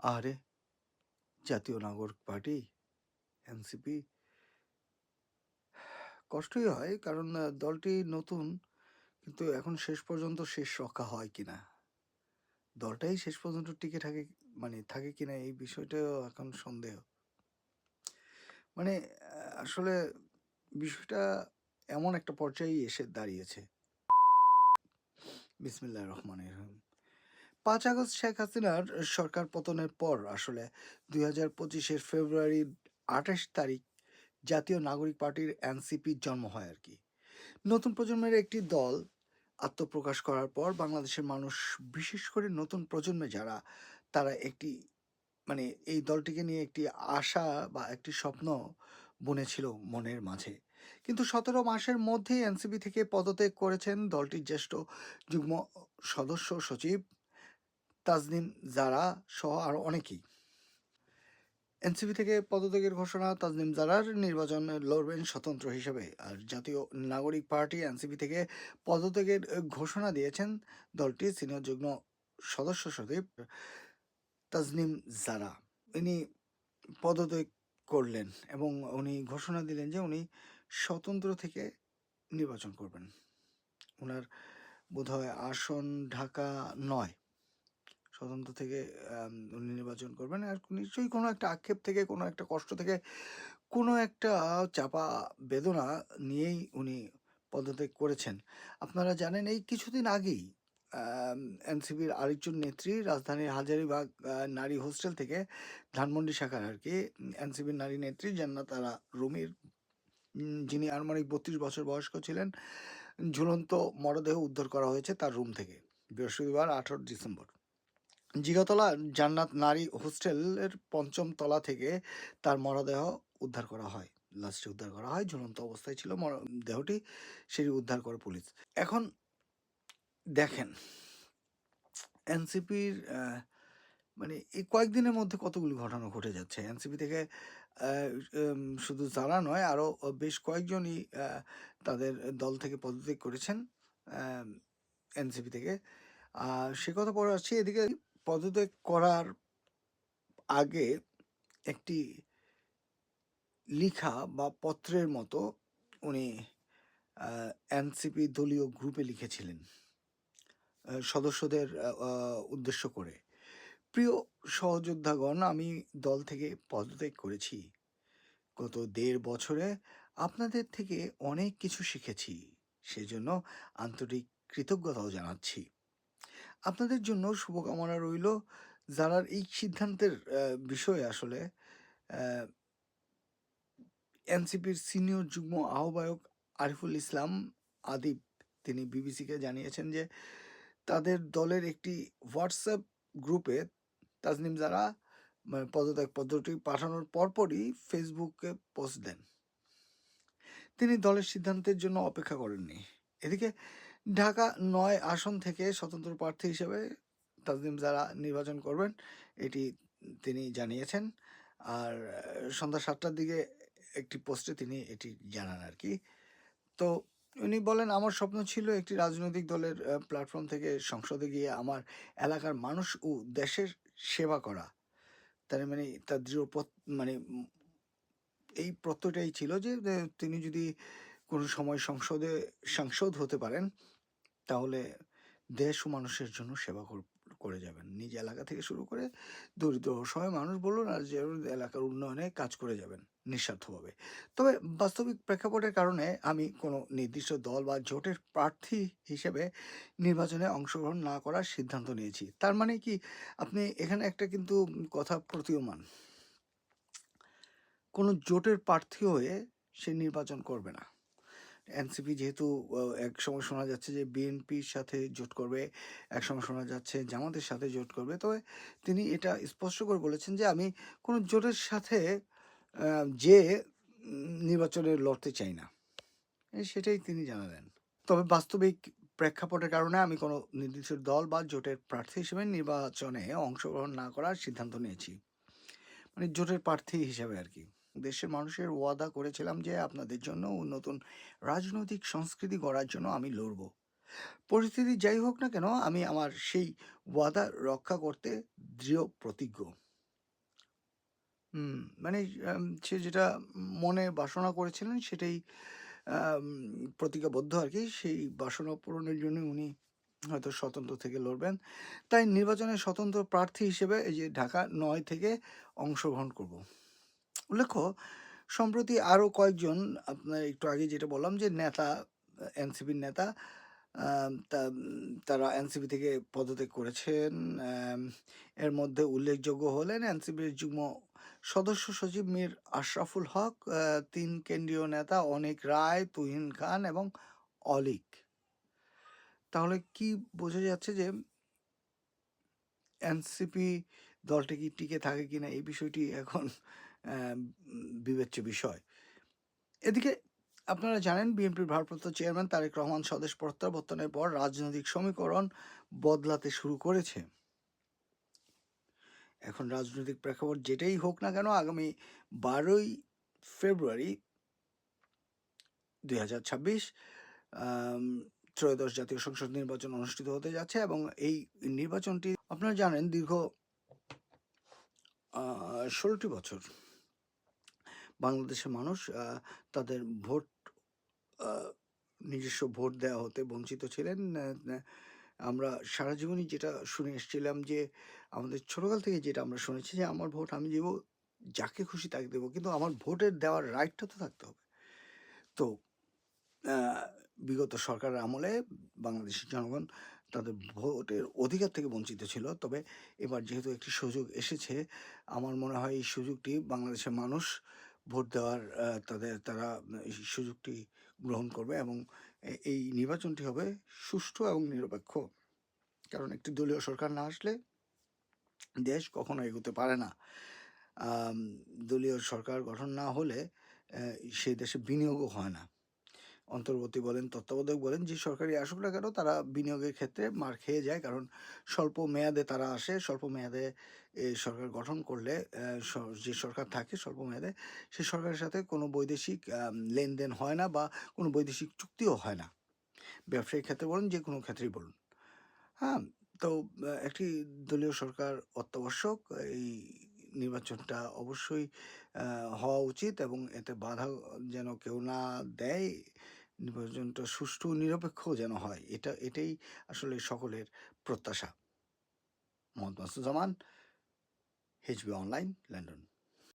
আরে জাতীয় নাগরিক পার্টি এনসিপি কষ্টই হয়, কারণ দলটি নতুন, কিন্তু এখন শেষ পর্যন্ত শেষ রক্ষা হয় কিনা, দলটাই শেষ পর্যন্ত টিকে থাকে থাকে কিনা, এই বিষয়টাও এখন সন্দেহ। আসলে বিষয়টা এমন একটা পর্যায়ে এসে দাঁড়িয়েছে। বিসমিল্লাহির রহমানির রহিম। 5 আগস্ট শেখ হাসিনার সরকার পতনের পর আসলে 2025-এর ফেব্রুয়ারির 28 তারিখ জাতীয় নাগরিক পার্টির এনসিপির জন্ম হয় আর কি। নতুন প্রজন্মের একটি দল আত্মপ্রকাশ করার পর বাংলাদেশের মানুষ, বিশেষ করে নতুন প্রজন্মে যারা, তারা একটি এই দলটিকে নিয়ে একটি আশা বা একটি স্বপ্ন বুনেছিল মনের মাঝে। কিন্তু 17 মাসের মধ্যেই এনসিপি থেকে পদত্যাগ করেছেন দলটির জ্যেষ্ঠ যুগ্ম সদস্য সচিব তাজনিম জারা সহ আরও অনেকেই। এনসিপি থেকে পদত্যাগের ঘোষণা, তাজনিম জারার নির্বাচনে লড়বেন স্বতন্ত্র হিসেবে। আর জাতীয় নাগরিক পার্টি এনসিপি থেকে পদত্যাগের ঘোষণা দিয়েছেন দলটির সিনিয়র যুগ্ম সদস্য সচিব তাজনিম জারা। ইনি পদত্যাগ করলেন এবং উনি ঘোষণা দিলেন যে উনি স্বতন্ত্র থেকে নির্বাচন করবেন। ওনার বোধহয় আসন ঢাকা 9, স্বতন্ত্র থেকে উনি নির্বাচন করবেন। আর নিশ্চয়ই কোনো একটা আক্ষেপ থেকে, কোনো একটা কষ্ট থেকে, কোনো একটা চাপা বেদনা নিয়েই উনি পদত্যাগ করেছেন। আপনারা জানেন এই কিছুদিন আগেই এনসিপির আরেকজন নেত্রী রাজধানীর হাজারীবাগ নারী হোস্টেল থেকে, ধানমন্ডি শাখার আর কি, এনসিপির নারী নেত্রী জান্নাত আরা রুমির, যিনি আনুমানিক 32 বছর বয়স্ক ছিলেন, ঝুলন্ত মরদেহ উদ্ধার করা হয়েছে তার রুম থেকে বৃহস্পতিবার 18 ডিসেম্বর। জিগাতলা জান্নাত নারী হোস্টেলের 5ম তলা থেকে তার মরদেহ উদ্ধার করা হয়। লাশটি উদ্ধার করা হয়, ঝুলন্ত অবস্থায় ছিল দেহটি, সেটি উদ্ধার করে পুলিশ। এখন দেখেন এনসিপির এই কয়েকদিনের মধ্যে কতগুলি ঘটনা ঘটে যাচ্ছে। এনসিপি থেকে শুধু যারা নয়, আরও বেশ কয়েকজনই তাদের দল থেকে পদত্যাগ করেছেন এনসিপি থেকে। সে কথা পরে আসছি। এদিকে পদত্যাগ করার আগে একটি লিখা বা পত্রের মতো উনি এনসিপি দলীয় গ্রুপে লিখেছিলেন সদস্যদের উদ্দেশ্য করে। প্রিয় সহযোদ্ধাগণ, আমি দল থেকে পদত্যাগ করেছি। গত 1.5 বছরে আপনাদের থেকে অনেক কিছু শিখেছি, সেজন্য আন্তরিক কৃতজ্ঞতাও জানাচ্ছি। আপনাদের জন্য শুভকামনা রইল। যারার এই সিদ্ধান্তের বিষয়ে আসলে এনসিপির সিনিয়র যুগ্ম আহ্বায়ক আরিফুল ইসলাম আদিব, তিনি বিবিসিকে জানিয়েছেন যে তাদের দলের একটি হোয়াটসঅ্যাপ গ্রুপে তাজনিম জারা পদত্যাগ পদ্ধতি পাঠানোর পরপরই ফেসবুকে পোস্ট দেন। তিনি দলের সিদ্ধান্তের জন্য অপেক্ষা করেননি। এদিকে ঢাকা 9 আসন থেকে স্বতন্ত্র প্রার্থী হিসেবে তাজনিম জারা নির্বাচন করবেন, এটি তিনি জানিয়েছেন। আর সন্ধ্যা 7টার দিকে একটি পোস্টে তিনি এটি জানান আর কি। তো উনি বলেন, আমার স্বপ্ন ছিল একটি রাজনৈতিক দলের প্ল্যাটফর্ম থেকে সংসদে গিয়ে আমার এলাকার মানুষ ও দেশের সেবা করা। তার তার দৃঢ় এই প্রত্যয়টাই ছিল যে তিনি যদি কোনো সময় সাংসদ হতে পারেন, তাহলে দেশ ও মানুষের জন্য সেবা করে যাবেন। নিজ এলাকা থেকে শুরু করে দরিদ্র অসহায় মানুষ বলুন আর যে এলাকার উন্নয়নে কাজ করে যাবেন নিঃস্বার্থভাবে। তবে বাস্তবিক প্রেক্ষাপটের কারণে আমি কোনো নির্দিষ্ট দল বা জোটের প্রার্থী হিসেবে নির্বাচনে অংশগ্রহণ না করার সিদ্ধান্ত নিয়েছি। তার মানে কি, আপনি এখানে একটা কিন্তু কথা প্রতীয়মান, কোনো জোটের প্রার্থী হয়ে সে নির্বাচন করবে না। এনসিপি যেহেতু এক সময় শোনা যাচ্ছে যে বিএনপির সাথে জোট করবে, এক সময় শোনা যাচ্ছে জামাতের সাথে জোট করবে, তবে তিনি এটা স্পষ্ট করে বলেছেন যে আমি কোনো জোটের সাথে যে নির্বাচনে লড়তে চাই না, সেটাই তিনি জানালেন। তবে বাস্তবিক প্রেক্ষাপটের কারণে আমি কোনো নির্দিষ্ট দল বা জোটের প্রার্থী হিসেবে নির্বাচনে অংশগ্রহণ না করার সিদ্ধান্ত নিয়েছি, জোটের প্রার্থী হিসেবে আর কি। দেশের মানুষের ওয়াদা করেছিলাম যে আপনাদের জন্য নতুন রাজনৈতিক সংস্কৃতি গড়ার জন্য আমি লড়ব। পরিস্থিতি যাই হোক না কেন, আমি আমার সেই ওয়াদা রক্ষা করতে দৃঢ় প্রতিজ্ঞ। হুম, মানে সে যেটা মনে বাসনা করেছিলেন সেটাই আম প্রতিজ্ঞাবদ্ধ আরকি। সেই বাসনা পূরণের জন্য উনি হয়তো স্বতন্ত্র থেকে লড়বেন। তাই নির্বাচনে স্বতন্ত্র প্রার্থী হিসেবে এই যে ঢাকা ৯ থেকে অংশগ্রহণ করব। উল্লেখ্য, সম্প্রতি আরও কয়েকজন, আপনার একটু আগে যেটা বললাম যে নেতা, এনসিপির নেতা, তারা এনসিপি থেকে পদত্যাগ করেছেন। আম এর মধ্যে উল্লেখযোগ্য হলেন এনসিপির যুগ্ম সদস্য সচিব মীর আশরাফুল হক, ৩ কেন্দ্রীয় নেতা অনিক রায়, তুহিন খান এবং অলিক। তাহলে কি বোঝা যাচ্ছে যে এনসিপি দলটি কি টিকে থাকে কিনা এই বিষয়টি এখন বিবেচ্য বিষয়। এদিকে আপনারা জানেন বিএনপির ভারপ্রাপ্ত চেয়ারম্যান তারেক রহমান স্বদেশ প্রত্যাবর্তনের পর রাজনৈতিক সমীকরণ বদলাতে শুরু করেছে। এখন রাজনৈতিক প্রেক্ষাপট যেটাই হোক না কেন, আগামী 12ই ফেব্রুয়ারি 2026 ত্রয়োদশ জাতীয় সংসদ নির্বাচন অনুষ্ঠিত হতে যাচ্ছে এবং এই নির্বাচনটি আপনারা জানেন দীর্ঘ 16টি বছর বাংলাদেশের মানুষ তাদের ভোট, নিজস্ব ভোট দেওয়া হতে বঞ্চিত ছিলেন। আমরা সারা জীবনই যেটা শুনে এসেছিলাম যে আমাদের ছোটকাল থেকে যেটা আমরা শুনেছি যে আমার ভোট আমি দেবো, যাকে খুশি তাকে দেবো, কিন্তু আমার ভোটের দেওয়ার রাইটটা তো থাকতে হবে। তো বিগত সরকারের আমলে বাংলাদেশের জনগণ তাদের ভোটের অধিকার থেকে বঞ্চিত ছিল। তবে এবার যেহেতু একটি সুযোগ এসেছে, আমার মনে হয় এই সুযোগটি বাংলাদেশের মানুষ ভোট দেওয়ার তারা এই সুযোগটি গ্রহণ করবে এবং এই নির্বাচনটি হবে সুষ্ঠু এবং নিরপেক্ষ। কারণ একটি দলীয় সরকার না আসলে দেশ কখনো এগোতে পারে না। দলীয় সরকার গঠন না হলে সেই দেশে বিনিয়োগও হয় না। অন্তর্বর্তী বলেন, তত্ত্বাবধায়ক বলেন, যে সরকারই আসুক না কেন তারা বিনিয়োগের ক্ষেত্রে মার খেয়ে যায়। কারণ স্বল্প মেয়াদে তারা আসে, স্বল্প মেয়াদে সরকার গঠন করলে যে সরকার থাকে স্বল্প মেয়াদে, সে সরকারের সাথে কোনো বৈদেশিক লেনদেন হয় না বা কোনো বৈদেশিক চুক্তিও হয় না। ব্যবসায়িক ক্ষেত্রে বলুন, যে কোনো ক্ষেত্রেই বলুন। হ্যাঁ? তো একটি দলীয় সরকার অত্যাবশ্যক। এই নির্বাচনটা অবশ্যই হওয়া উচিত এবং এতে বাধা যেন কেউ না দেয়। নির্বাচনটা সুষ্ঠু নিরপেক্ষ যেন হয়। এটাই আসলে সকলের প্রত্যাশা। মোহাম্মদ মাসুদ জামান, এইচবি অনলাইন, লন্ডন।